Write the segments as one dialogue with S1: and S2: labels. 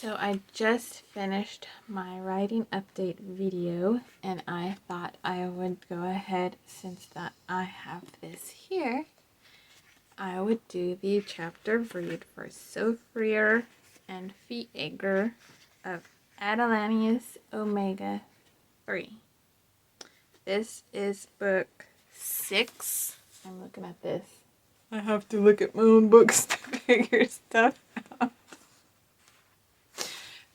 S1: So I just finished my writing update video, and I thought I would go ahead, since that I have this here, I would do the chapter read for Sofrir and Pheirgr of Atalantius Omega 3. This is book 6. I'm looking at this. I have to look at my own books to figure stuff out.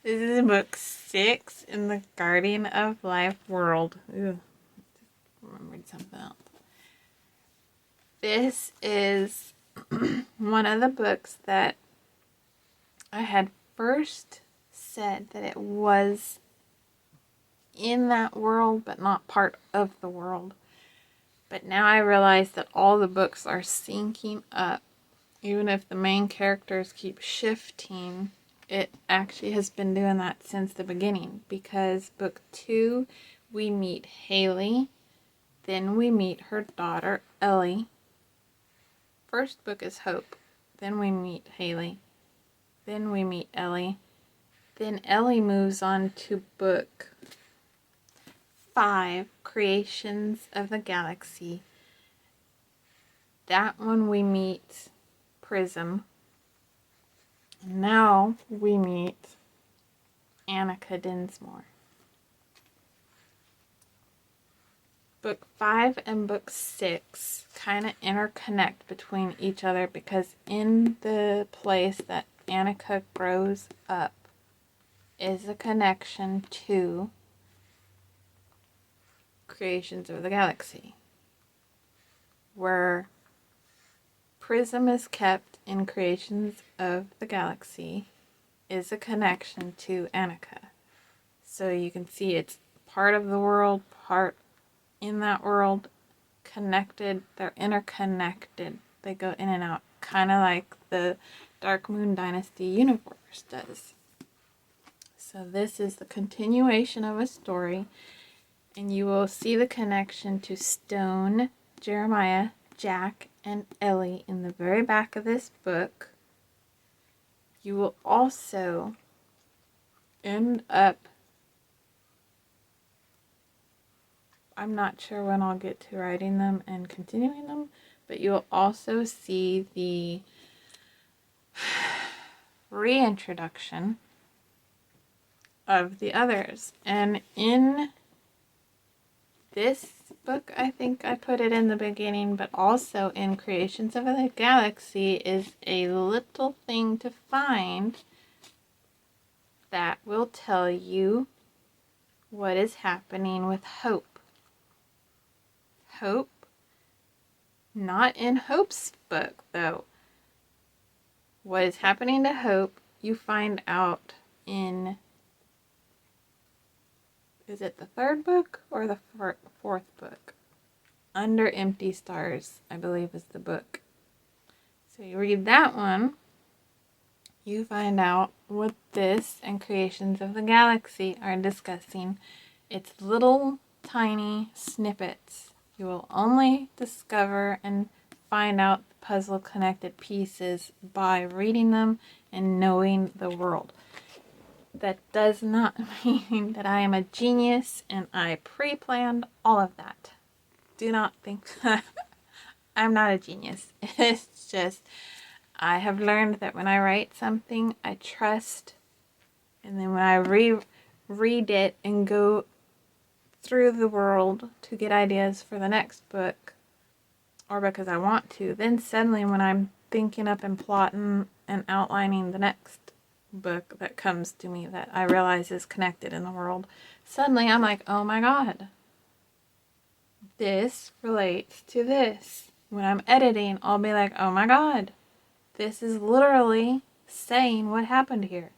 S1: This is book 6 in the Guardian of Life world. Ew, I just remembered something else. This is one of the books that I had first said that it was in that world, but not part of the world. But now I realize that all the books are syncing up. Even if the main characters keep shifting, it actually has been doing that since the beginning. Because book 2, we meet Haley. Then we meet her daughter, Ellie. First book is Hope. Then we meet Haley. Then we meet Ellie. Then Ellie moves on to book 5, Creations of the Galaxy. That one we meet Prism. Now we meet Annika Dinsmore. Book 5 and book 6 kind of interconnect between each other, because in the place that Annika grows up is a connection to Creations of the Galaxy, where Prism is kept in Creations of the Galaxy is a connection to Annika. So you can see it's part of the world, part in that world, connected. They're interconnected. They go in and out, kind of like the Dark Moon Dynasty universe does. So this is the continuation of a story, and you will see the connection to Stone, Jeremiah, Jack, and Ellie in the very back of this book. You will also end up, I'm not sure when I'll get to writing them and continuing them, but you'll also see the reintroduction of the others. And in this book, I think I put it in the beginning, but also in Creations of the Galaxy is a little thing to find that will tell you what is happening with Hope. Hope, not in Hope's book though. What is happening to Hope, you find out in, is it the 3rd book or the 4th book? Under Empty Stars, I believe, is the book. So you read that one, you find out what this and Creations of the Galaxy are discussing. It's little tiny snippets. You will only discover and find out the puzzle connected pieces by reading them and knowing the world. That does not mean that I am a genius and I pre-planned all of that. Do not think that. I'm not a genius. It's just, I have learned that when I write something, I trust, and then when I read it and go through the world to get ideas for the next book, or because I want to, then suddenly when I'm thinking up and plotting and outlining the next book that comes to me that I realize is connected in the world, suddenly I'm like, oh my god, this relates to this. When I'm editing, I'll be like, oh my god, this is literally saying what happened here.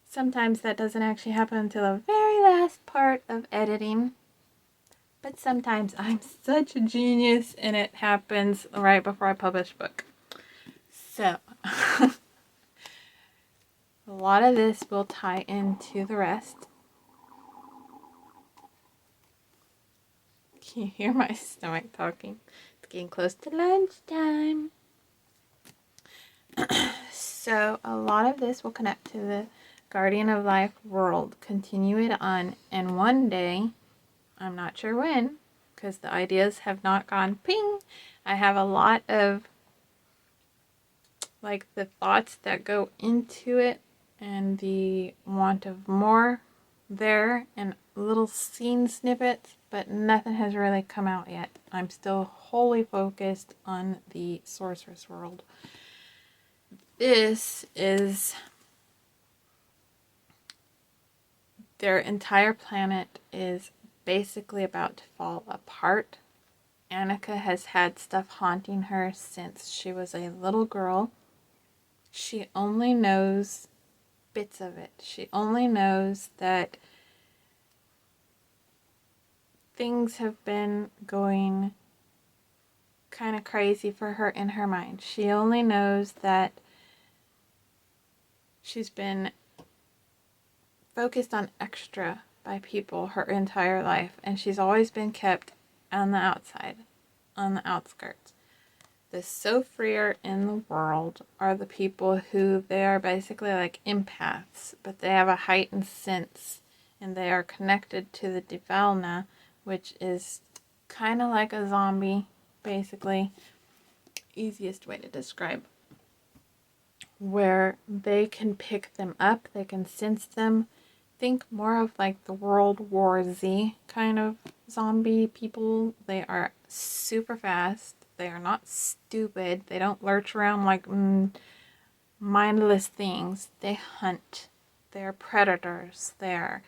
S1: Sometimes that doesn't actually happen until the very last part of editing. But sometimes I'm such a genius and it happens right before I publish a book. So, a lot of this will tie into the rest. Can you hear my stomach talking? It's getting close to lunchtime. So a lot of this will connect to the Guardian of Life world, continue it on, and one day, I'm not sure when, because the ideas have not gone ping. I have a lot of like the thoughts that go into it and the want of more there and little scene snippets, but nothing has really come out yet. I'm still wholly focused on the Sorceress world. This is their entire planet is basically about to fall apart. Annika has had stuff haunting her since she was a little girl. She only knows bits of it. She only knows that things have been going kind of crazy for her in her mind. She only knows that she's been focused on extra by people her entire life, and she's always been kept on the outside, on the outskirts. The Sofrir in the world are the people who they are basically like empaths, but they have a heightened sense, and they are connected to the Divalna, which is kind of like a zombie, basically. Easiest way to describe. Where they can pick them up, they can sense them. Think more of like the World War Z kind of zombie people. They are super fast. They are not stupid. They don't lurch around like mindless things. They hunt. They are predators. They are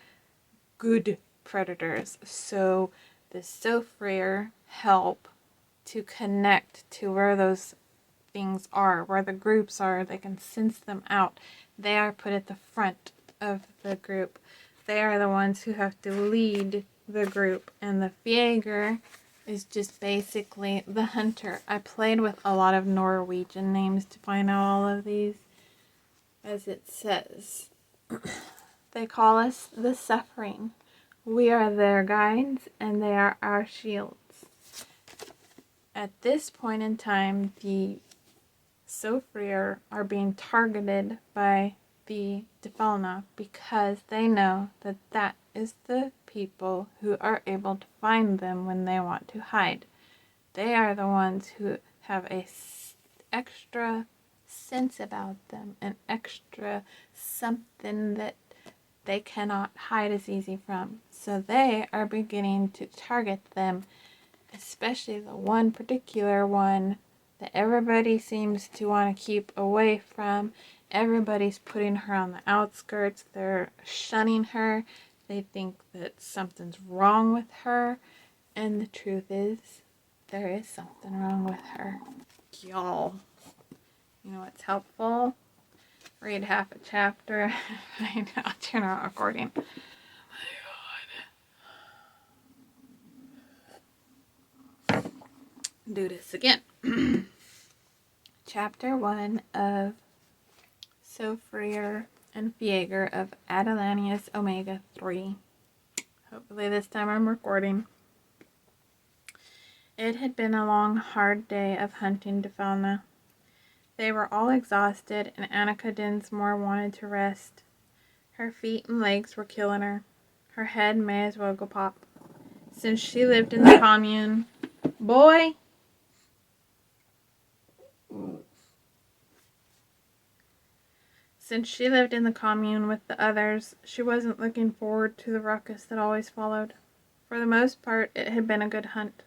S1: good predators. So the Sofrir help to connect to where those things are, where the groups are. They can sense them out. They are put at the front of the group. They are the ones who have to lead the group. And the Pheirgr is just basically the hunter. I played with a lot of Norwegian names to find out all of these. As it says, they call us the Suffering. We are their guides and they are our shields. At this point in time, the Sofrir are being targeted by the Divalna because they know that that is the people who are able to find them when they want to hide. They are the ones who have a extra sense about them, an extra something that they cannot hide as easy from. So they are beginning to target them, especially the one particular one that everybody seems to want to keep away from. Everybody's putting her on the outskirts. They're shunning her. They think that something's wrong with her. And the truth is, there is something wrong with her. Y'all, you know what's helpful? Read half a chapter. I'll turn on recording. Oh my god. Do this again. Chapter 1 of Sofrir and Pheirgr of Atalantius Omega 3. Hopefully this time I'm recording. It had been a long, hard day of hunting Divalna. They were all exhausted, and Annika Dinsmore wanted to rest. Her feet and legs were killing her. Her head may as well go pop. Since she lived in the commune... Boy! Since she lived in the commune with the others, she wasn't looking forward to the ruckus that always followed. For the most part, it had been a good hunt.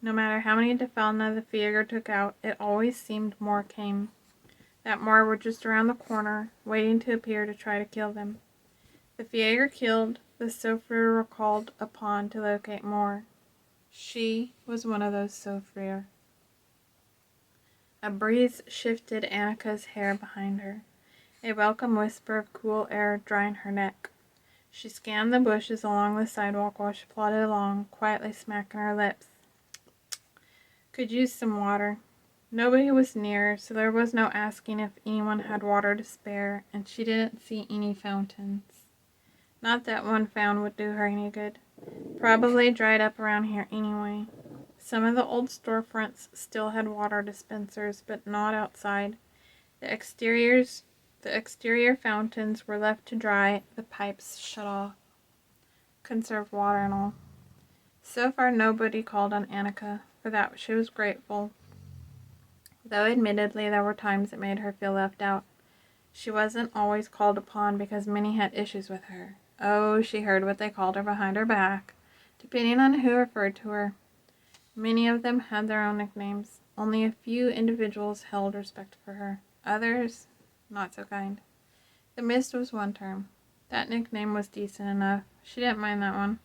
S1: No matter how many Divalna the Pheirgr took out, it always seemed more came. That more were just around the corner, waiting to appear to try to kill them. The Pheirgr killed, the Sofrir were called upon to locate more. She was one of those Sofrir. A breeze shifted Annika's hair behind her. A welcome whisper of cool air drying her neck. She scanned the bushes along the sidewalk while she plodded along, quietly smacking her lips. Could use some water. Nobody was near, so there was no asking if anyone had water to spare, and she didn't see any fountains. Not that one fountain would do her any good. Probably dried up around here anyway. Some of the old storefronts still had water dispensers, but not outside. The exteriors The exterior fountains were left to dry, the pipes shut off. Conserved water and all. So far nobody called on Annika. For that she was grateful, though admittedly there were times it made her feel left out. She wasn't always called upon because many had issues with her. Oh, she heard what they called her behind her back, depending on who referred to her. Many of them had their own nicknames. Only a few individuals held respect for her. Others, not so kind. The Mist was one term. That nickname was decent enough. She didn't mind that one.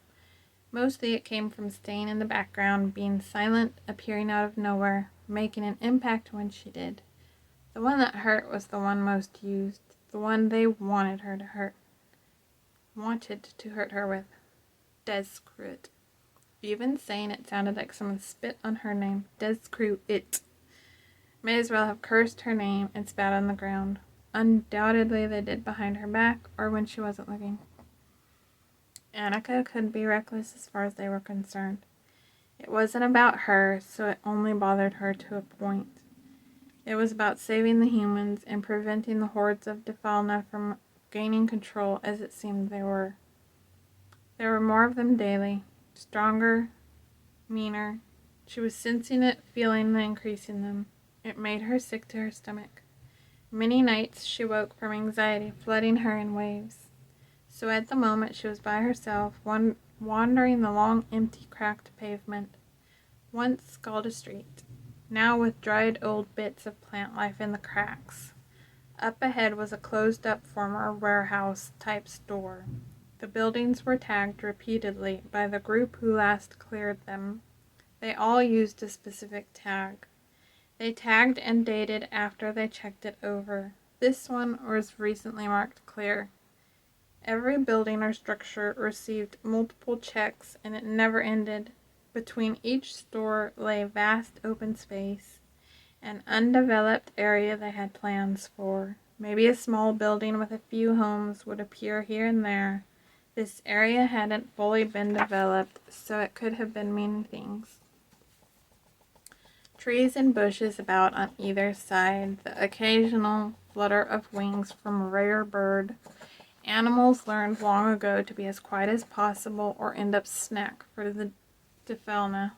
S1: Mostly it came from staying in the background, being silent, appearing out of nowhere, making an impact when she did. The one that hurt was the one most used, the one they wanted to hurt her with. Descruit. Even saying it sounded like someone spit on her name. Descruit. May as well have cursed her name and spat on the ground. Undoubtedly they did behind her back or when she wasn't looking. Annika could be reckless as far as they were concerned. It wasn't about her, so it only bothered her to a point. It was about saving the humans and preventing the hordes of Defalna from gaining control as it seemed they were. There were more of them daily, stronger, meaner. She was sensing it, feeling the increase in them. It made her sick to her stomach. Many nights she woke from anxiety flooding her in waves. So at the moment she was by herself, wandering the long, empty, cracked pavement, once called a street, now with dried old bits of plant life in the cracks. Up ahead was a closed-up former warehouse-type store. The buildings were tagged repeatedly by the group who last cleared them. They all used a specific tag. They tagged and dated after they checked it over. This one was recently marked clear. Every building or structure received multiple checks, and it never ended. Between each store lay vast open space, an undeveloped area they had plans for. Maybe a small building with a few homes would appear here and there. This area hadn't fully been developed, so it could have been many things. Trees and bushes about on either side, the occasional flutter of wings from a rare bird. Animals learned long ago to be as quiet as possible or end up snack for the Defalna.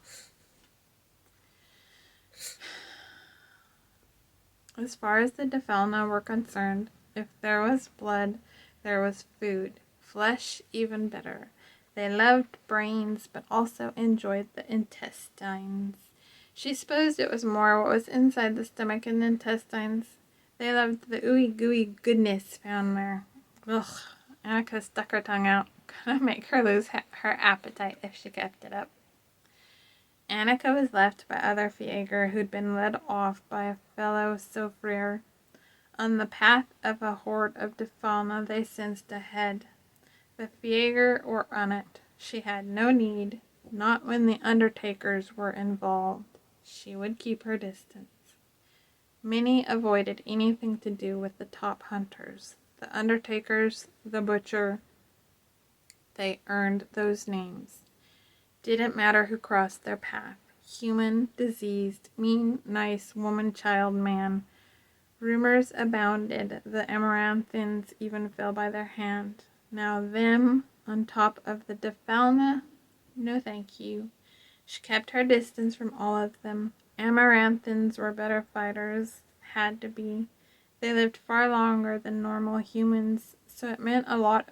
S1: As far as the Defalna were concerned, if there was blood, there was food. Flesh, even better. They loved brains, but also enjoyed the intestines. She supposed it was more what was inside the stomach and intestines. They loved the ooey gooey goodness found there. Ugh, Annika stuck her tongue out. Gonna make her lose her appetite if she kept it up. Annika was left by other Pheirgr who'd been led off by a fellow Sofrir. On the path of a horde of Defalna they sensed ahead. The Pheirgr were on it. She had no need, not when the Undertakers were involved. She would keep her distance. Many avoided anything to do with the top hunters. The Undertakers, the Butcher. They earned those names. Didn't matter who crossed their path. Human, diseased, mean, nice, woman, child, man. Rumors abounded. The Amaranthines even fell by their hand. Now them, on top of the Defalna? No thank you. She kept her distance from all of them. Amaranthines were better fighters. Had to be. They lived far longer than normal humans, so it meant a lot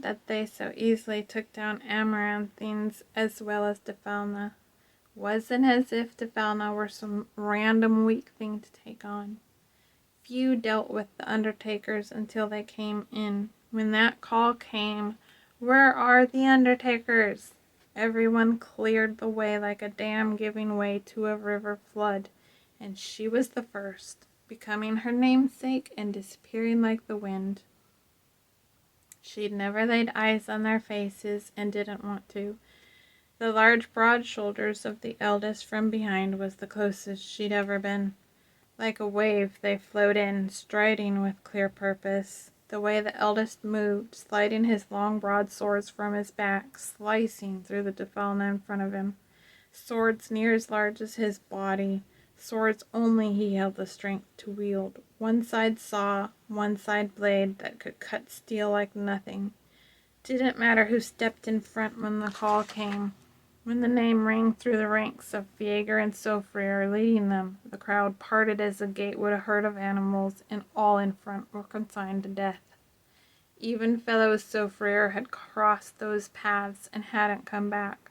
S1: that they so easily took down Amaranthines as well as Defalna. Wasn't as if Defalna were some random weak thing to take on. Few dealt with the Undertakers until they came in. When that call came, "Where are the Undertakers?" Everyone cleared the way like a dam giving way to a river flood, and she was the first, becoming her namesake and disappearing like the wind. She'd never laid eyes on their faces and didn't want to. The large, broad shoulders of the eldest from behind was the closest she'd ever been. Like a wave, they flowed in, striding with clear purpose. The way the eldest moved, sliding his long broad swords from his back, slicing through the Defalna in front of him. Swords near as large as his body, Swords only he held the strength to wield. One side saw, one side blade that could cut steel like nothing. Didn't matter who stepped in front when the call came. When the name rang through the ranks of Pheirgr and Sofrir leading them, the crowd parted as a gate would a herd of animals, and all in front were consigned to death. Even fellow Sofrir had crossed those paths and hadn't come back.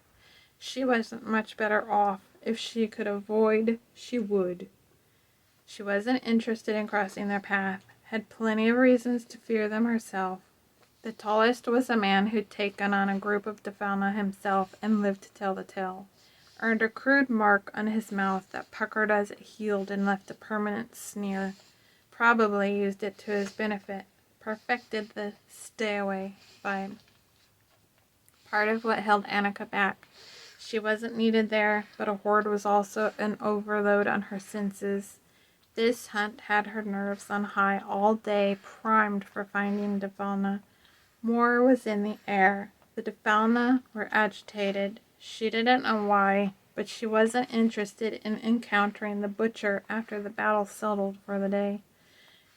S1: She wasn't much better off. If she could avoid, she would. She wasn't interested in crossing their path, had plenty of reasons to fear them herself. The tallest was a man who'd taken on a group of Defauna himself and lived to tell the tale. Earned a crude mark on his mouth that puckered as it healed and left a permanent sneer. Probably used it to his benefit. Perfected the stay away vibe. Part of what held Annika back. She wasn't needed there, but a horde was also an overload on her senses. This hunt had her nerves on high all day, primed for finding Defauna. More was in the air. The Defauna were agitated. She didn't know why, but she wasn't interested in encountering the butcher after the battle settled for the day.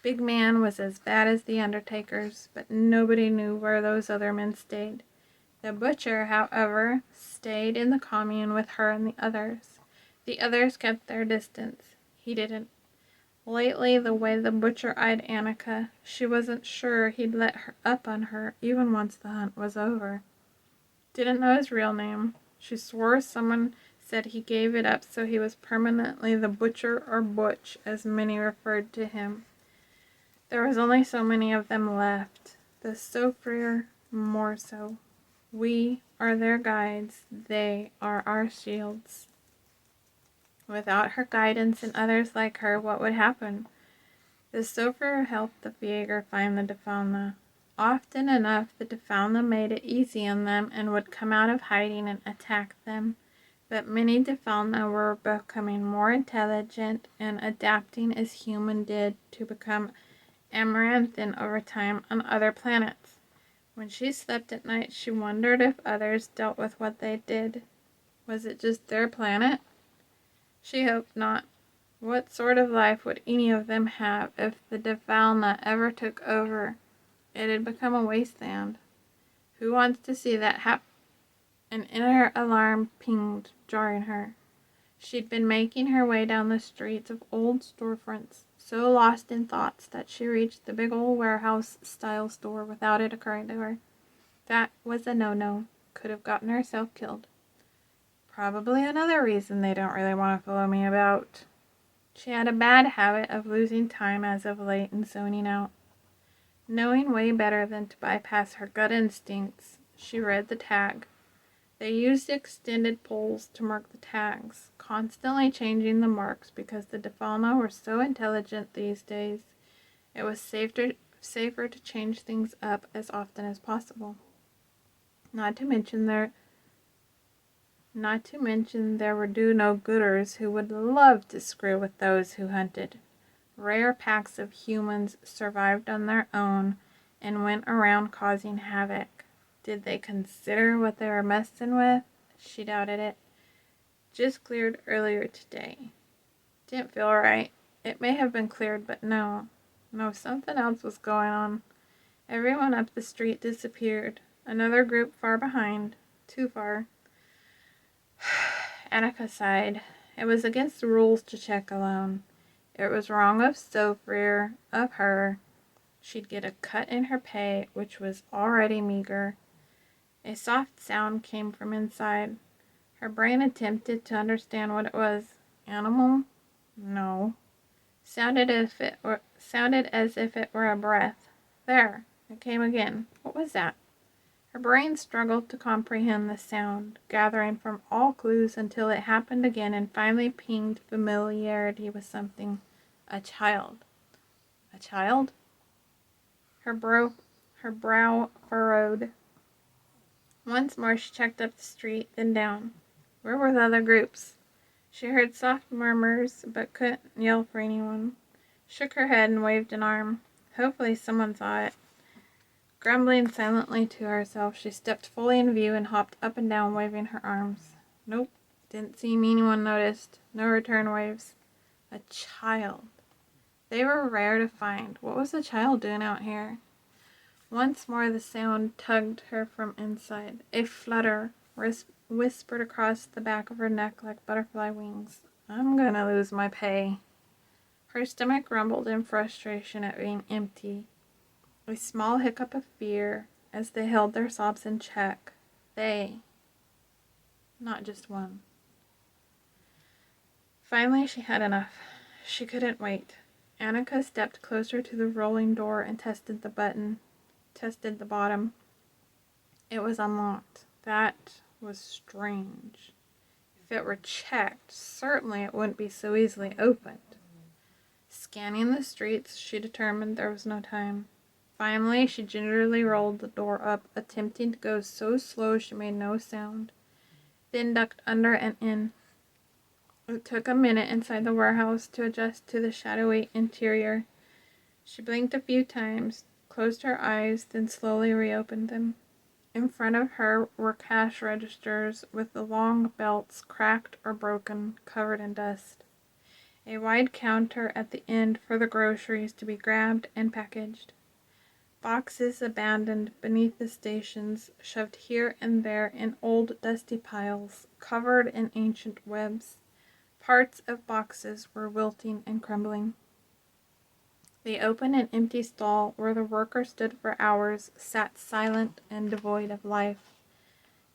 S1: Big Man was as bad as the Undertakers, but nobody knew where those other men stayed. The butcher, however, stayed in the commune with her and the others. The others kept their distance. He didn't. Lately, the way the butcher eyed Annika, she wasn't sure he'd let her up on her even once the hunt was over. Didn't know his real name. She swore someone said he gave it up so he was permanently the butcher or butch, as many referred to him. There was only so many of them left. The Sofrir more so. We are their guides. They are our shields. Without her guidance and others like her, what would happen? The Sofrir helped the Pheirgr find the Defauna. Often enough, the Defauna made it easy on them and would come out of hiding and attack them. But many Defauna were becoming more intelligent and adapting as human did to become amaranthan over time on other planets. When she slept at night, she wondered if others dealt with what they did. Was it just their planet? She hoped not. What sort of life would any of them have if the Defauna ever took over? It'd become a wasteland. Who wants to see that happen? An inner alarm pinged, jarring her. She'd been making her way down the streets of old storefronts, so lost in thoughts that she reached the big old warehouse-style store without it occurring to her. That was a no-no. Could have gotten herself killed. Probably another reason they don't really want to follow me about. She had a bad habit of losing time as of late and zoning out. Knowing way better than to bypass her gut instincts, she read the tag. They used extended poles to mark the tags, constantly changing the marks because the Defauna were so intelligent these days. It was safer to change things up as often as possible. Not to mention there were do-no-gooders who would love to screw with those who hunted. Rare packs of humans survived on their own and went around causing havoc. Did they consider what they were messing with? She doubted it. Just cleared earlier today. Didn't feel right. It may have been cleared, but no. No, something else was going on. Everyone up the street disappeared. Another group far behind. Too far. Annika sighed. It was against the rules to check alone. It was wrong of Sofrir, of her. She'd get a cut in her pay, which was already meager. A soft sound came from inside. Her brain attempted to understand what it was. Animal? No. Sounded as if it were a breath. There, it came again. What was that? Her brain struggled to comprehend the sound, gathering from all clues until it happened again and finally pinged familiarity with something. A child. A child? Her brow furrowed. Once more she checked up the street, then down. Where were the other groups? She heard soft murmurs, but couldn't yell for anyone. Shook her head and waved an arm. Hopefully someone saw it. Grumbling silently to herself, she stepped fully in view and hopped up and down, waving her arms. Nope, didn't seem anyone noticed. No return waves. A child. They were rare to find. What was the child doing out here? Once more the sound tugged her from inside. A flutter whispered across the back of her neck like butterfly wings. I'm gonna lose my pay. Her stomach rumbled in frustration at being empty. A small hiccup of fear as they held their sobs in check. They. Not just one. Finally she had enough. She couldn't wait. Annika stepped closer to the rolling door and tested the bottom. It was unlocked. That was strange. If it were checked, certainly it wouldn't be so easily opened. Scanning the streets, she determined there was no time. Finally, she gingerly rolled the door up, attempting to go so slow she made no sound, then ducked under and in. It took a minute inside the warehouse to adjust to the shadowy interior. She blinked a few times, closed her eyes, then slowly reopened them. In front of her were cash registers with the long belts cracked or broken, covered in dust. A wide counter at the end for the groceries to be grabbed and packaged. Boxes abandoned beneath the stations, shoved here and there in old dusty piles, covered in ancient webs. Parts of boxes were wilting and crumbling. The open and empty stall where the worker stood for hours sat silent and devoid of life.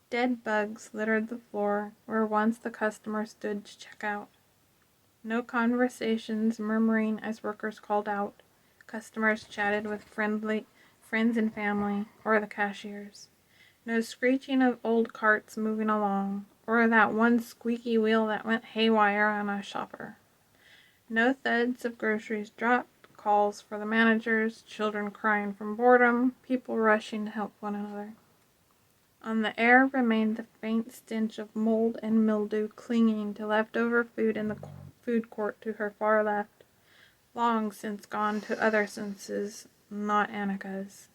S1: Dead bugs littered the floor where once the customer stood to check out. No conversations murmuring as workers called out. Customers chatted with friends and family, or the cashiers. No screeching of old carts moving along, or that one squeaky wheel that went haywire on a shopper. No thuds of groceries dropped, calls for the managers, children crying from boredom, people rushing to help one another. On the air remained the faint stench of mold and mildew clinging to leftover food in the food court to her far left, long since gone to other senses, not Annika's.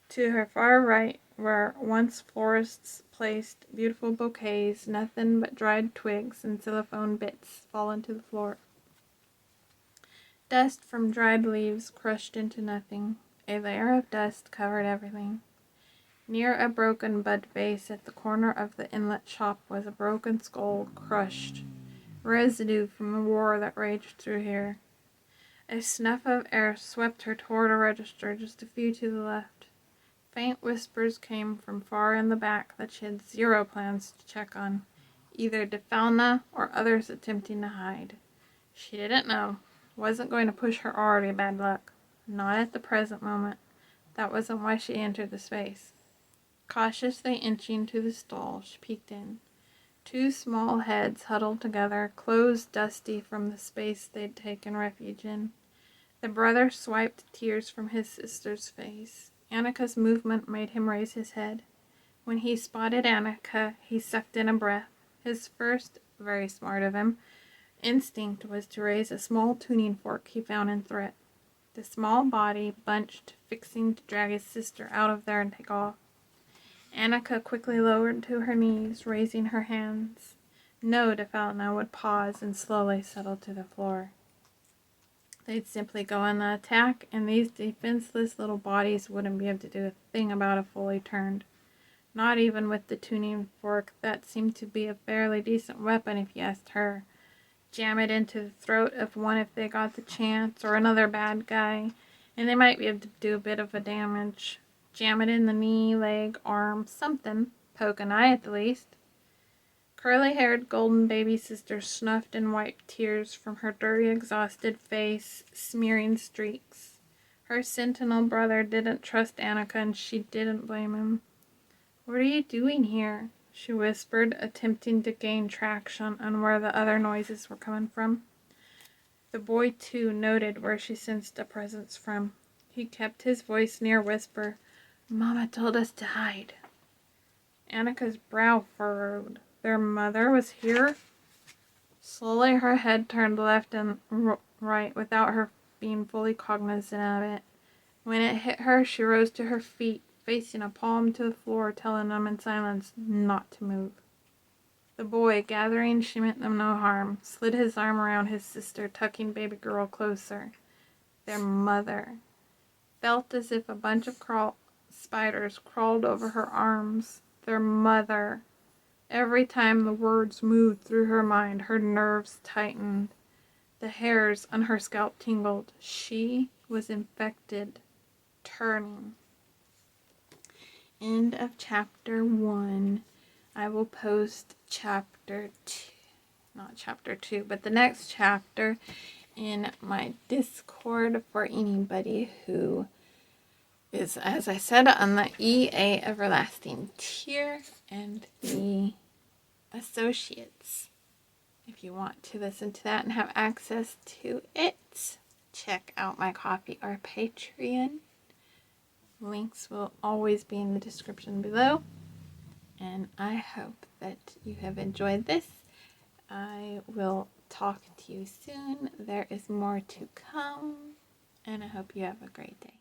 S1: To her far right, where once florists placed beautiful bouquets, nothing but dried twigs and xylophone bits fallen to the floor. Dust from dried leaves crushed into nothing. A layer of dust covered everything. Near a broken bud vase at the corner of the inlet shop was a broken skull, crushed. Residue from the war that raged through here. A snuff of air swept her toward a register just a few to the left. Faint whispers came from far in the back that she had zero plans to check on, either Defalna or others attempting to hide. She didn't know. Wasn't going to push her already bad luck. Not at the present moment. That wasn't why she entered the space. Cautiously inching to the stall, she peeked in. Two small heads huddled together, clothes dusty from the space they'd taken refuge in. The brother swiped tears from his sister's face. Annika's movement made him raise his head. When he spotted Annika, he sucked in a breath. His first, very smart of him, instinct was to raise a small tuning fork he found in threat. The small body bunched, fixing to drag his sister out of there and take off. Annika quickly lowered to her knees, raising her hands. No, Defalna would pause and slowly settle to the floor. They'd simply go on the attack, and these defenseless little bodies wouldn't be able to do a thing about a fully turned. Not even with the tuning fork. That seemed to be a fairly decent weapon if you asked her. Jam it into the throat of one if they got the chance, or another bad guy, and they might be able to do a bit of a damage. Jam it in the knee, leg, arm, something. Poke an eye at the least. Curly-haired golden baby sister snuffed and wiped tears from her dirty, exhausted face, smearing streaks. Her sentinel brother didn't trust Annika, and she didn't blame him. "What are you doing here?" she whispered, attempting to gain traction on where the other noises were coming from. The boy, too, noted where she sensed a presence from. He kept his voice near whisper. "Mama told us to hide." Annika's brow furrowed. Their mother was here? Slowly her head turned left and right without her being fully cognizant of it. When it hit her, she rose to her feet, facing a palm to the floor, telling them in silence not to move. The boy, gathering she meant them no harm, slid his arm around his sister, tucking baby girl closer. Their mother felt as if a bunch of spiders crawled over her arms. Their mother. Every time the words moved through her mind, her nerves tightened. The hairs on her scalp tingled. She was infected. Turning. End of chapter 1. I will post chapter 2, not chapter 2, but the next chapter in my Discord for anybody who is, as I said, on the EA Everlasting tier and the Associates. If you want to listen to that and have access to it, check out my Ko-fi or Patreon. Links will always be in the description below. And I hope that you have enjoyed this. I will talk to you soon. There is more to come. And I hope you have a great day.